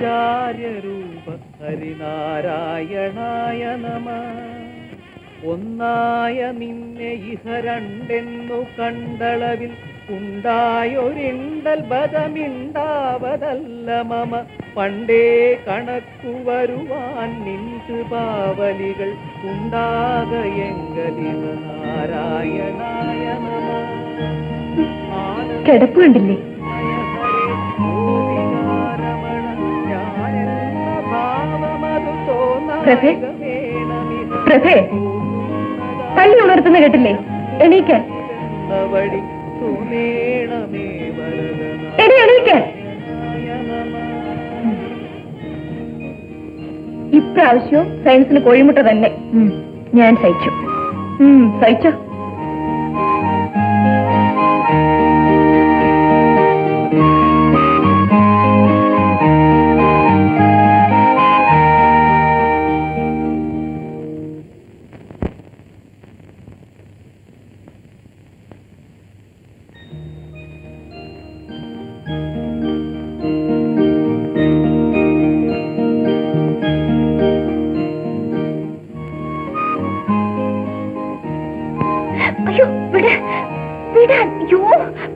ആചാര്യരൂപ ഹരിനാരായണായ നമ. ഒന്നായ നിന്നെ ഇഹ രണ്ടെന്നു കണ്ടളവിൽ ഉണ്ടായൊരിണ്ടൽ ബദമിണ്ടാവതല്ല മമ. പണ്ടേ കണക്കു വരുവാൻ നിൻ കൃപാവലികൾ ഉണ്ടാകയെങ്കലിഹ നാരായണായ നമ. കിടപ്പ് കണ്ടില്ലേ? പ്രഭേ, പള്ളി ഉണർത്തുന്ന കേട്ടില്ലേ? എണീക്കാൻ, എണീക്കാൻ. ഇപ്രാവശ്യവും സയൻസിന് കോഴിമുട്ട തന്നെ. ഞാൻ സഹിച്ചു. സഹിച്ചോ?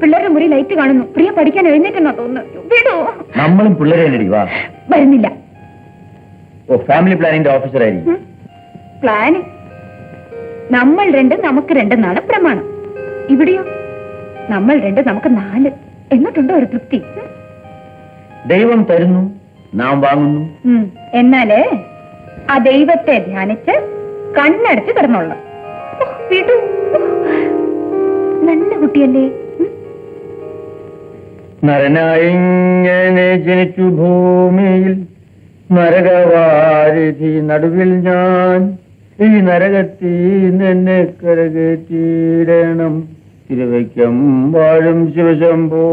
പിള്ളേരുടെ മുറി ലൈറ്റ് കാണുന്നു. പ്രിയ പഠിക്കാൻ എഴുന്നേറ്റെന്നാ തോന്നുന്നു. വിടോ. നമ്മളും പിള്ളേരെ വരുന്നില്ല. ഓ, ഫാമിലി പ്ലാനിംഗ് ഓഫീസർ ആയിരിക്കും. പ്ലാനിങ് നമ്മൾ രണ്ട് നമുക്ക് രണ്ടെന്നാണ് പ്രമാണം. ഇവിടെയോ നമ്മൾ രണ്ട് നമുക്ക് 4. എന്നിട്ടുണ്ടോ ഒരു തൃപ്തി? ദൈവം തരുന്നു, നാം വാങ്ങുന്നു. എന്നാലേ ആ ദൈവത്തെ ധ്യാനിച്ച് കണ്ണടച്ച് കിടന്നോളാം. വിടൂ. നല്ല കുട്ടിയല്ലേ? നരനായിങ്ങനെ ജനിച്ചു ഭൂമിയിൽ, നരകവാരിധി നടുവിൽ ഞാൻ. ഈ നരകത്തിൽ നിന്നെ കരകയറ്റിയിടണം. തിരുവയ്ക്കം വാഴും ശിവശംഭോ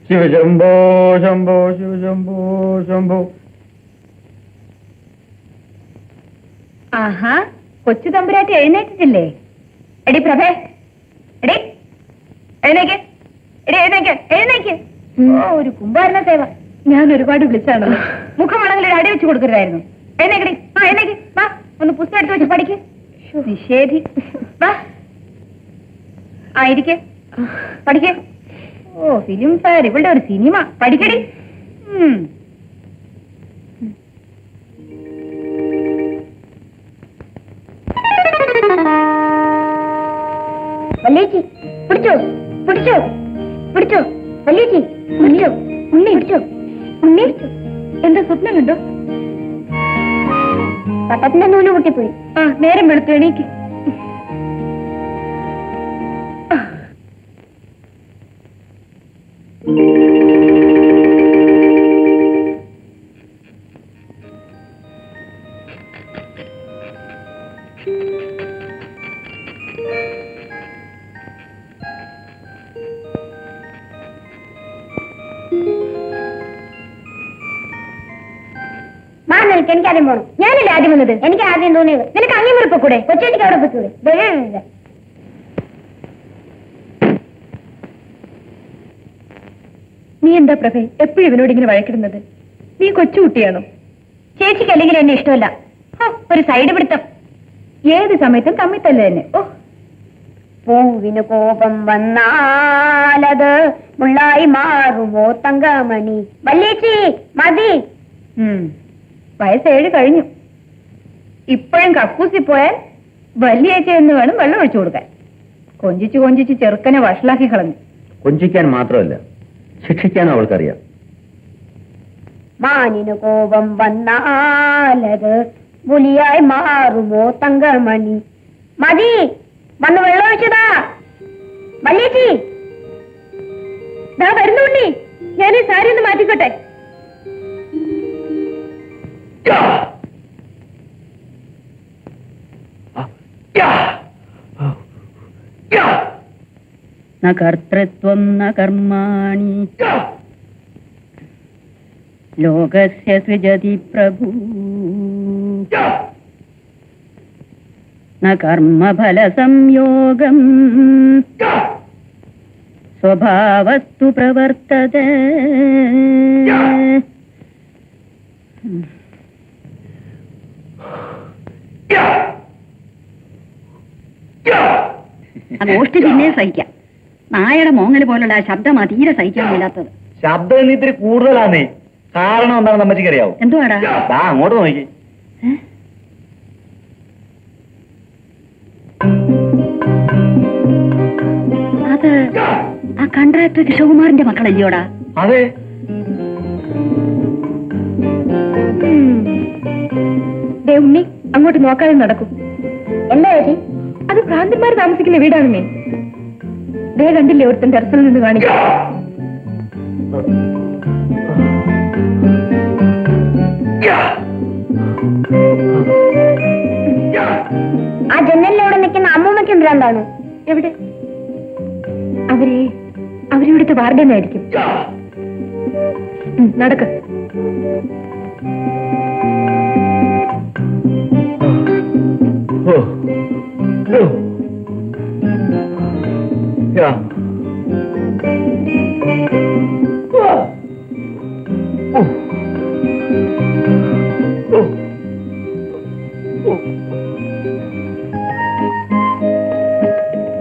ശിവശംഭോ ശംഭോ ശിവശംഭോ ശംഭോ. ആഹാ, കൊച്ചു തമ്പുരാട്ടി എഴുന്നേറ്റിട്ടില്ലേ? എടി പ്രഭേ, എടി എഴുന്നേക്ക്, എടി എഴുന്നേക്ക്, എഴുന്നേക്ക്. ഓ, ഒരു കുമ്പാരന സേവ. ഞാൻ ഒരുപാട് വിളിച്ചാണല്ലോ. മുഖമാണെങ്കിൽ അടി വെച്ച് കൊടുക്കരുതായിരുന്നു. എഴുന്നേക്കടി. എഴുന്നേക്ക്. വാ, ഒന്ന് പുസ്തകം എടുത്ത് വെച്ച് പഠിക്ക്. നിഷേധി. വാ, ഇരിക്കെ, പഠിക്കേ. ഓ, ഫിലിം ഫെയർ, ഇവളുടെ ഒരു സിനിമ. പഠിക്കടി. വല്യേച്ചി പിടിച്ചോ, പിടിച്ചോ, പിടിച്ചോ. വല്യേച്ചി പിടിച്ചോ. ഉണ്ണി പിടിച്ചോ. ഉണ്ണി എന്താ സ്വപ്നം കണ്ടോ? പട്ടത്തിന്റെ നൂല് പൊട്ടിപ്പോയി. നേരം വെളുത്തു. എണീക്ക്. എനിക്ക് ആദ്യം പോകണം. ഞാനല്ലേ ആദ്യം വന്നത്. എനിക്ക് ആദ്യം തോന്നിയത്. നിനക്ക് അങ്ങനെ മുറിപ്പൊക്കൂടെ? കൊച്ചേട്ടിക്ക് അവിടെ പൊക്കൂടെ? നീ എന്താ പ്രഭേ എപ്പോഴും ഇവനോട് ഇങ്ങനെ വഴക്കിടുന്നത്? നീ കൊച്ചുകുട്ടിയാണോ? ചേച്ചിക്ക് അല്ലെങ്കിൽ എന്നെ ഇഷ്ടമല്ല. ഒരു സൈഡ് പിടുത്തം. ഏത് സമയത്തും തമ്മിൽ തന്നെ തന്നെ. ഓ, പൂവിന് കോപം വന്നാലത് മുള്ളായി മാറുമോ തങ്കമണി. വല്യേച്ചി മതി. വയസ്സ് 7 കഴിഞ്ഞു. ഇപ്പോഴും കക്കൂസി പോയാൽ വലിയേച്ചി എന്ന് വേണം വെള്ളം ഒഴിച്ചു കൊടുക്കാൻ. കൊഞ്ചിച്ചു കൊഞ്ചിച്ച് ചെറുക്കനെ വഷളാക്കി കളഞ്ഞു. കൊഞ്ചിക്കാൻ മാത്രമല്ല, ശിക്ഷിക്കാനും അവൾക്കറിയാം. മാനിന് കോപം വന്നാലത് പുലിയായി മാറുമോ തങ്കമണി. മതി, വന്ന് വെള്ളം ഒഴിച്ചതാ. വല്യേച്ചി ദാ വരുന്നുണ്ണി. ഞാൻ ഈ സാരി ഒന്ന് മാറ്റിക്കോട്ടെ. ന കർത്തൃത്വം ന കർമാണി ലോകസ്യ സൃജതി പ്രഭു ന കർമ്മഫല സംയോഗം സ്വഭാവസ്തു പ്രവർത്തതേ. അത് ഓഷ്ടി പിന്നെ സഹിക്കാം. നായയുടെ മോങ്ങല് പോലുള്ള ആ ശബ്ദമാ തീരെ സഹിക്കാൻ മേലാത്തത്. ശബ്ദം ഇന്ന് ഇത്തിരി കൂടുതലാന്നേ. കാരണം എന്താണെന്ന് അമ്മച്ചിക്ക് അറിയാവോ? എന്തുവാടാ? അങ്ങോട്ട് നോക്കി. അത് ആ കൺട്രാക്ടർ കിഷോകുമാറിന്റെ മക്കളല്ലയോടാ? അതെ. ഉണ്ണി അങ്ങോട്ട് നോക്കാതെ നടക്കും. എന്താ ചേച്ചി? അത് ഭ്രാന്തന്മാർ താമസിക്കുന്ന വീടാണ് മേ. ദേ കണ്ടില്ലേ ഒരുത്തൻ ടെറസിൽ നിന്ന് കാണിക്കും. ആ ജനലിലൂടെ നിൽക്കുന്ന അമ്മൂമ്മയ്ക്ക് ഭ്രാന്താണ്. എവിടെ? അവരിവിടുത്തെ വാർഡനായിരിക്കും. നടക്ക്.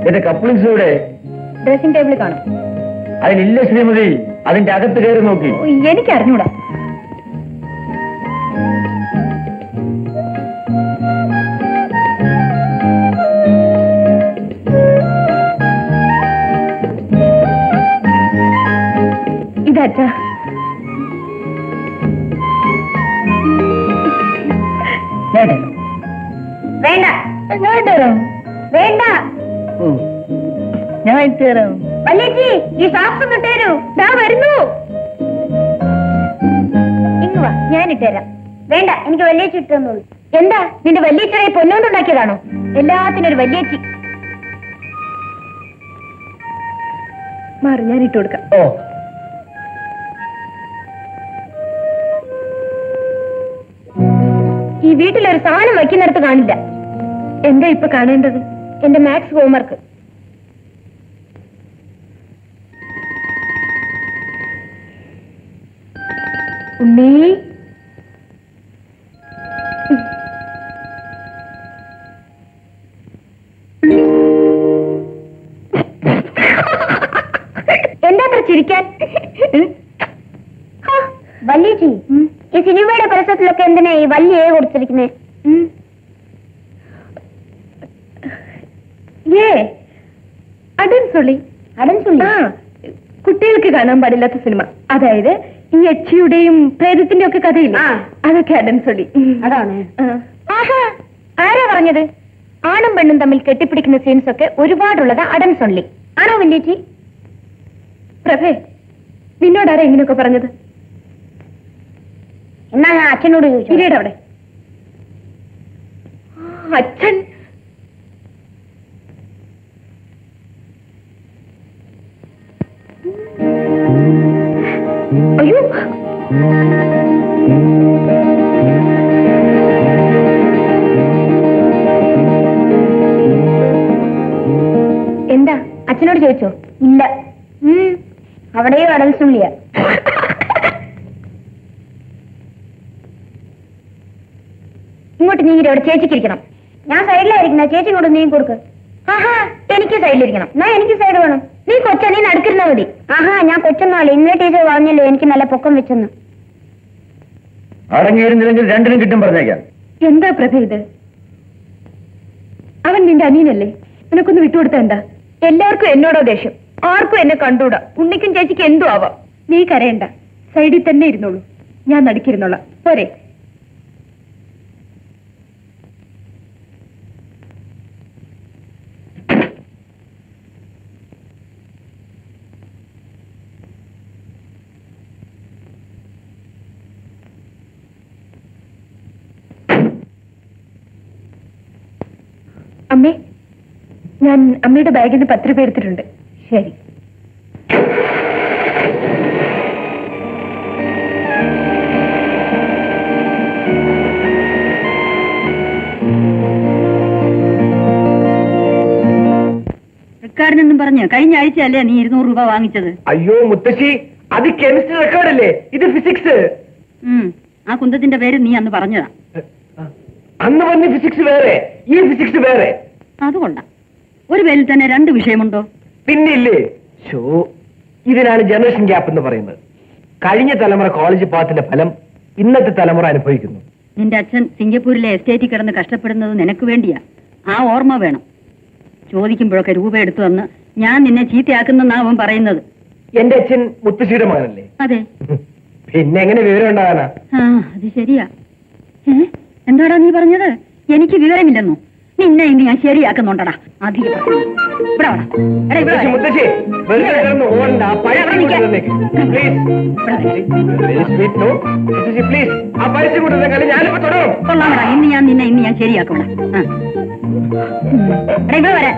എന്റെ കപ്പിൾസ് ഇവിടെ ഡ്രസ്സിംഗ് ടേബിളിൽ കാണും. അതിലില്ല ശ്രീമതി. അതിന്റെ അകത്ത് കയറി നോക്കി. എനിക്ക് അറിഞ്ഞൂടാ. ഇതാച്ചാ വേണ്ട, വേണ്ട, ഞാൻ ഇട്ടുതരാം. വല്യേച്ചി ഈ സാക്സ് ഇട്ടേരൂ. ദാ വരുന്നു. ഇങ്ങ് വാ, ഞാൻ ഇട്ടുതരാം. വേണ്ട, എനിക്ക് വല്യേച്ചി ഇട്ടു തന്നോളൂ. എന്താ നിന്റെ വല്യേച്ചിയെ പൊന്നോണ്ടുണ്ടാക്കിയതാണോ? എല്ലാത്തിനും ഒരു വല്യേച്ചി. മാറി, ഞാൻ ഇട്ടു കൊടുക്കാം. ഈ വീട്ടിലൊരു സാധനം വയ്ക്കുന്നിടത്ത് കാണില്ല. എന്താ ഇപ്പൊ കാണേണ്ടത്? എന്റെ മാത്സ് ഹോംവർക്ക്. ഉണ്ണി, എന്താ അത്ര ചിരിക്കാൻ? വല്യേച്ചി, ഈ സിനിമയുടെ പരസ്യത്തിലൊക്കെ എന്തിനാ ഈ വലിയ കൊടുത്തിരിക്കുന്നത്? അടൻസുള്ളി. അടൻസുള്ളി കുട്ടികൾക്ക് കാണാൻ പാടില്ലാത്ത സിനിമ. അതായത് ഈ യക്ഷിയുടെയും പ്രേതത്തിന്റെ ഒക്കെ കഥയില്ല, അതൊക്കെ അടൻസുള്ളി. അതാണ്. ആരാ പറഞ്ഞത്? ആണും പെണ്ണും തമ്മിൽ കെട്ടിപ്പിടിക്കുന്ന സീൻസ് ഒക്കെ ഒരുപാടുള്ളത് അടൻസുള്ളി. ആണോ വല്യേച്ചി? പ്രഭേ, നിന്നോടാരാ ഇങ്ങനെയൊക്കെ പറഞ്ഞത്? എന്നാ ഞാൻ അച്ഛനോട് ചോദിച്ചു. പിരീഡ് അവിടെ. അച്ഛൻ അയ്യോ, എന്താ അച്ഛനോട് ചോദിച്ചോ? ഇല്ല. അവിടെയും അടൽസുള്ളിയാ. ഇങ്ങോട്ട് നീങ്ങി. അവിടെ ചേച്ചിക്കിരിക്കണം. ഞാൻ സൈഡിലായിരിക്കുന്ന. ചേച്ചി ഇങ്ങോട്ട് നീങ്ങി കൊടുക്ക്. ആഹാ, എനിക്ക് സൈഡിലിരിക്കണം. എന്നാ എനിക്ക് സൈഡ് വേണം. നീ കൊച്ച, നീ നടക്കിരുന്നാ മതി. ആഹാ, ഞാൻ കൊച്ചൊന്നുമല്ല. ഇന്നേ ടീച്ചർ പറഞ്ഞല്ലോ എനിക്ക് നല്ല പൊക്കം വെച്ചെന്ന്. അടങ്ങിയിരുന്നില്ലെങ്കിൽ രണ്ടിനും കിട്ടും പറഞ്ഞേക്കാം. എന്താ പ്രഭ ഇത്? അവൻ നിന്റെ അനിയനല്ലേ? നിനക്കൊന്ന് വിട്ടുകൊടുത്ത എന്താ? എല്ലാവർക്കും എന്നോടോ ദേഷ്യം. ആർക്കും എന്നെ കണ്ടൂടാ. ഉണ്ണിക്കും ചേച്ചിക്ക് എന്തു ആവാം. നീ കരയണ്ട, സൈഡിൽ തന്നെ ഇരുന്നോളൂ. ഞാൻ നടുക്കിരുന്നോളാം. പോരെ? അമ്മേ, ഞാൻ അമ്മയുടെ ബാഗിൽ നിന്ന് 10 രൂപ എടുത്തിട്ടുണ്ട്. ശരി. റെക്കോർഡിനെന്നും പറഞ്ഞ് കഴിഞ്ഞ ആഴ്ചയല്ലേ നീ 200 രൂപ വാങ്ങിച്ചത്? അയ്യോ മുത്തശ്ശി, അത് കെമിസ്ട്രി റെക്കോർഡല്ലേ, ഇത് ഫിസിക്സ്. ആ കുന്തത്തിന്റെ പേര് നീ അന്ന് പറഞ്ഞതാ. അന്ന് പറഞ്ഞ ഫിസിക്സ് വേറെ, ഈ ഫിസിക്സ് വേറെ. അതുകൊണ്ടാ. ഒരു പേരിൽ തന്നെ രണ്ട് വിഷയമുണ്ടോ? പിന്നില്ലേ. ഷോ, ഇതിനാണ് ജനറേഷൻ ഗ്യാപ്പ് എന്ന് പറയുന്നത്. കഴിഞ്ഞ തലമുറ കോളേജ് പാത്തിന്റെ ഫലം ഇന്നത്തെ തലമുറ അനുഭവിക്കുന്നു. നിന്റെ അച്ഛൻ സിംഗപ്പൂരിലെ എസ്റ്റേറ്റിൽ കിടന്ന് കഷ്ടപ്പെടുന്നത് നിനക്ക് വേണ്ടിയാ. ആ ഓർമ്മ വേണം. ചോദിക്കുമ്പോഴൊക്കെ രൂപ എടുത്തു തന്ന് ഞാൻ നിന്നെ ചീത്തയാക്കുന്നെന്നാ അവൻ പറയുന്നത്. എന്റെ അച്ഛൻ മുത്തശ്ശിയുടെ മകനല്ലേ? അതെ. പിന്നെ എങ്ങനെ വിവരം ഉണ്ടാകാനാ? ആ, അത് ശരിയാ. എന്താടാ നീ പറഞ്ഞത്? എനിക്ക് വിവരമില്ലെന്നോ? നിന്നെ ഇനി ഞാൻ ശരിയാക്കുന്നുണ്ടടാ. അധികം ഇവിടെ വാടാ. എടാ, ഇവിടെ വാ. മുത്തശ്ശി വെറുതെ കിടന്ന് ഓടണ്ട. ആ പഴം കൊണ്ടുവന്നേക്ക്. പ്ലീസ്. Very sweet, no? മുത്തശ്ശി പ്ലീസ് ആ പരസ്യം കൊണ്ടുവന്ന കളി ഞാനിപ്പോ തുടരും. കൊള്ളാമടാ. ഇന്ന് ഞാൻ ശരിയാക്കണ. എടാ, ഇവിടെ വരാ.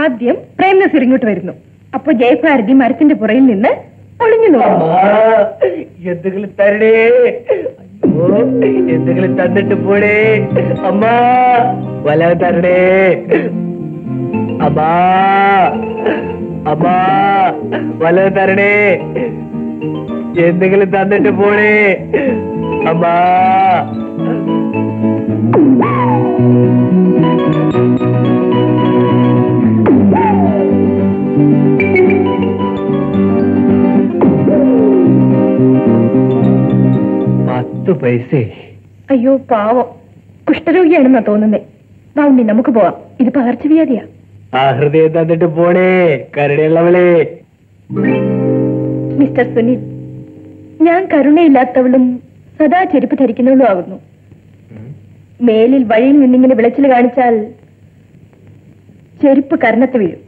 ആദ്യം പ്രേംനസീർ ഇങ്ങോട്ട് വരുന്നു. അപ്പൊ ജയഭാരതി മരത്തിന്റെ പുറയിൽ നിന്ന് ഒളിഞ്ഞു നോക്കുന്നു. എന്തെങ്കിലും തരണേ. അയ്യോ, എന്തെങ്കിലും തന്നിട്ട് പോടേ. അമ്മ വല തരണേ. അമ്മ അമ്മ വല തരണേ. എന്തെങ്കിലും തന്നിട്ട് പോടേ. അമ്മ പൈസ. അയ്യോ പാവം, കുഷ്ഠരോഗിയാണെന്നാ തോന്നുന്നേ. വാ ഉണ്ണി, നമുക്ക് പോവാം. ഇത് പകർച്ചവ്യാധിയാ. ആ ഹൃദയം തന്നിട്ട് പോണേ കരുണയുള്ളവളെ. മിസ്റ്റർ സുനിൽ, ഞാൻ കരുണയില്ലാത്തവളും സദാ ചെരുപ്പ് ധരിക്കുന്നവളും ആകുന്നു. മേലിൽ വഴിയിൽ നിന്നിങ്ങനെ വിളച്ചിൽ കാണിച്ചാൽ ചെരുപ്പ് കരണത്ത് വീഴും.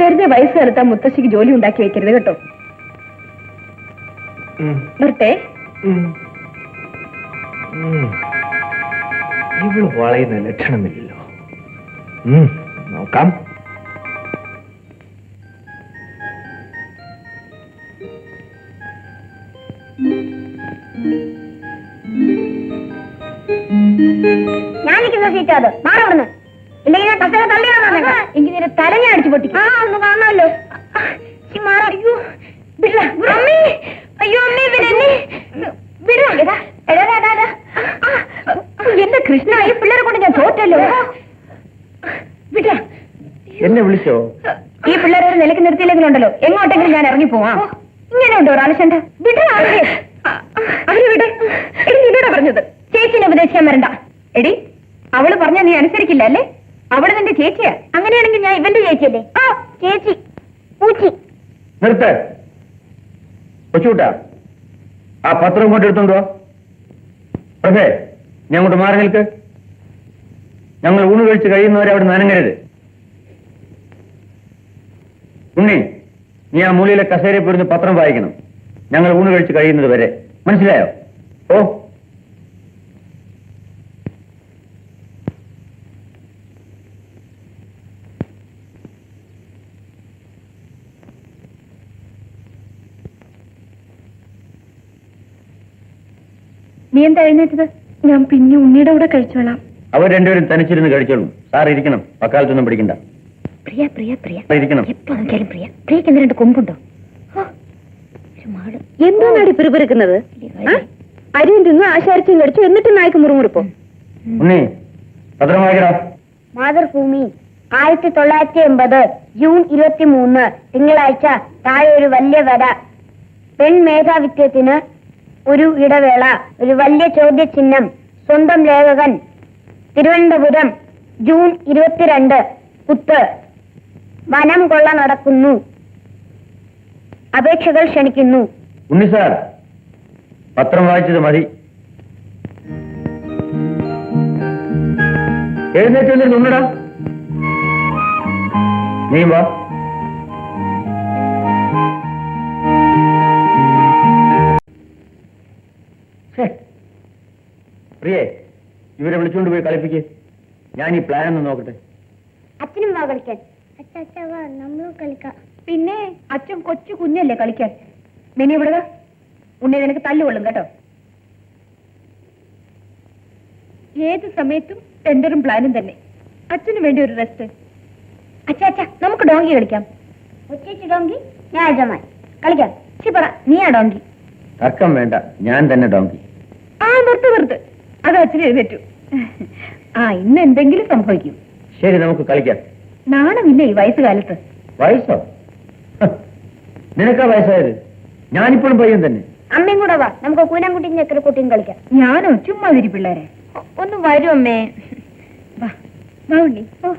വെറുതെ വയസ്സുകാലത്ത് ആ മുത്തശ്ശിക്ക് ജോലി ഉണ്ടാക്കി വെക്കരുത് കേട്ടോ. വരട്ടെ. ഇവള് വളയുന്ന ലക്ഷണമില്ലല്ലോ. നോക്കാം. ഞാൻ നിൽക്കുന്ന സീറ്റാത് മാറവിടുന്ന്. ഇല്ലെങ്കിൽ ഞാൻ കസേര തള്ളിയാണോ? എനിക്ക് നിന്നെ തല ഞാൻ അടിച്ചു പൊട്ടിക്കും. ഒന്ന് കാണാമല്ലോ. അയ്യോ അമ്മേ, അയ്യോ അമ്മേ, എന്റെ കൃഷ്ണ, ഈ പിള്ളേരെ കൊണ്ട് ഞാൻ തോറ്റല്ലോ. വിടാ. എന്നെ വിളിച്ചോ? ഈ പിള്ളേരെ ഒരു നിലയ്ക്ക് നിർത്തിയില്ലെങ്കിലുണ്ടല്ലോ എങ്ങോട്ടെങ്കിലും ഞാൻ ഇറങ്ങി പോവാ. ഇങ്ങനെയുണ്ടോ ഒരാവശ്യണ്ട? വിടാ. അവര് വിട്. എടി, നിന്നോടാ പറഞ്ഞത് ചേച്ചിനെ ഉപദേശിക്കാൻ വരണ്ട. എടി, അവള് പറഞ്ഞാ നീ അനുസരിക്കില്ല അല്ലേ? അവള് നിന്റെ ചേച്ചിയാ. അങ്ങനെയാണെങ്കിൽ ഞാൻ ഇവന്റെ ചേച്ചിയല്ലേ? ആ ചേച്ചി പൂച്ചി. നിർത്ത് കൊച്ചുകൂട്ടാ. ആ പത്രം ഇങ്ങോട്ട് എടുത്തോണ്ടോ. പക്ഷേ ഞാൻ അങ്ങോട്ട് മാറി നിൽക്ക്. ഞങ്ങൾ ഊണ് കഴിച്ച് കഴിയുന്നവരെ അവിടെ നനങ്ങരുത്. ഉണ്ണി, നീ ആ മൂലയിലെ കസേരയിൽ പോയിരുന്ന് പത്രം വായിക്കണം. ഞങ്ങൾ ഊണ് കഴിച്ച് കഴിയുന്നത് വരെ. മനസ്സിലായോ? ഓ, നീ എന്താ എഴുന്നേറ്റത്? ഞാൻ പിന്നെ ഉണ്ണിയുടെ കൂടെ കഴിച്ചോളാം. അവർ രണ്ടുപേരും തനിച്ചിരുന്ന് കഴിച്ചോളും. സാർ ഇരിക്കണം. വക്കാലത്തൊന്നും പിടിക്കണ്ട. പ്രിയ പ്രിയ പ്രിയ ഇരിക്കണം. എപ്പോ നോക്കിയാലും പ്രിയ. പ്രിയക്ക് എന്ത് രണ്ട് കൊമ്പുണ്ടോ? എന്താണ് പിറുപിറുക്കുന്നത്? അരിയും തിന്നു ആശാരിച്ചും കടിച്ചു എന്നിട്ട് നായ്ക്ക് മുറുമുറുപ്പോ. ഉണ്ണി പത്രം വായിക്കടാ. മാതൃഭൂമി 1980 ജൂൺ 23 തിങ്കളാഴ്ച. താഴെ ഒരു വലിയ വര. പെൺ മേധാവിത്വത്തിന് ഒരു ഇടവേള, ഒരു വലിയ ചോദ്യചിഹ്നം. സ്വന്തം ലേഖകൻ. തിരുവനന്തപുരം ജൂൺ 22. കുത്ത്. വനം കൊള്ള നടക്കുന്നു. അപേക്ഷകൾ ക്ഷണിക്കുന്നു. ഉണ്ണി സാർ പത്രം വായിച്ചത് മതി. എഴുന്നേറ്റ് നിന്നടാ. നീ വാ. പ്രിയേ, ഇവരെ വിളിച്ചുകൊണ്ട് പോയി കളിപ്പിക്കേ. ഞാൻ ഈ പ്ലാൻ ഒന്ന് നോക്കട്ടെ. അച്ഛനും വാ കളിക്കാൻ. നമ്മളും കളിക്കാം. പിന്നെ അച്ഛൻ കൊച്ചു കുഞ്ഞല്ലേ കളിക്കാൻ. മിനി ഇവിടെ ഉണ്ണി നിനക്ക് തല്ലുകൊള്ളും കേട്ടോ. ഏത് സമയത്തും ടെൻഡറും പ്ലാനും തന്നെ. അച്ഛന് വേണ്ടി ഒരു റെസ്റ്റ്. അച്ഛാ അച്ഛാ, നമുക്ക് ഡോങ്കി കളിക്കാം. ഉച്ചയ്ക്ക് ഡോങ്കി, ഞാൻ അജമാൻ. കളിക്കാം. പറ, നീയാ ഡോങ്കി. തർക്കം വേണ്ട, ഞാൻ തന്നെ ഡോങ്കി. ആ നിർത്ത്. അത് അച്ഛന് എഴുന്നേറ്റു. ഇന്ന് എന്തെങ്കിലും സംഭവിക്കും. ശരി, നമുക്ക് കളിക്കാം. നാണമില്ലേ ഈ വയസ്സുകാലത്ത്? വയസ്സോ? നിനക്കാ വയസ്സായത്? ഞാനിപ്പോഴും പയ്യൻ തന്നെ. അമ്മയും കൂടെ വാ, നമുക്ക് കൂനാൻകുട്ടിയും ചക്കരക്കുട്ടിയും കളിക്കാം. ഞാനോ? ചുമ്മാ പിള്ളേരെ ഒന്ന് വരും അമ്മേ. വാ ഉണ്ണി. ഓ